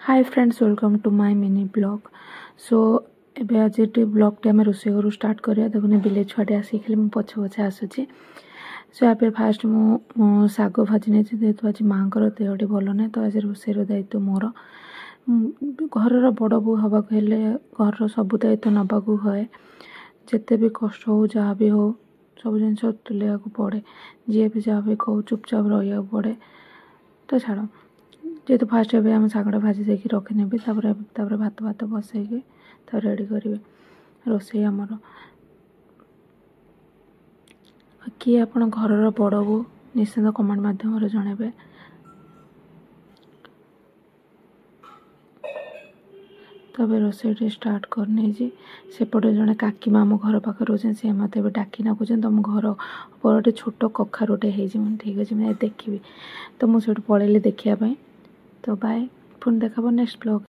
Hi friends welcome to my mini blog so एबे आज blog आम रोसे घर स्टार्ट करिया देखुन बिले छुआटे आसिक मुझे पछे पछे आसूची सो यहाँ फास्ट मु शाग भाजी नहीं जेहेतु आज माँ देहटी भल ना तो आज रोषेर दायित्व मोर घर बड़ बो हवा घर सब दायित्व नबाक हुए जिते भी कष्ट हो जहाँ भी हो सब जिन तुले पड़े जी भी जहाँ भी कहू चुपचाप रहा पड़े तो छाड़ जेहेतु फास्ट एवं आम शागटा भाजी देकी रखिने भात भात बसैकी रेडी करेंगे रोसे आमर किए आप घर बड़ बो निश्चिंत कमेंट मध्यम जनइबे। तब रोसे स्टार्ट करने सेपटे जड़े काकी माँ घर पाखे रोचे सी मत डाकी नाकुन तुम घर पर गोटे छोट कखारुटे ठीक अच्छे मुझे देखी तो मुझे पलैली देखापी तो बाय पुणी देखा नेक्स्ट ब्लॉग।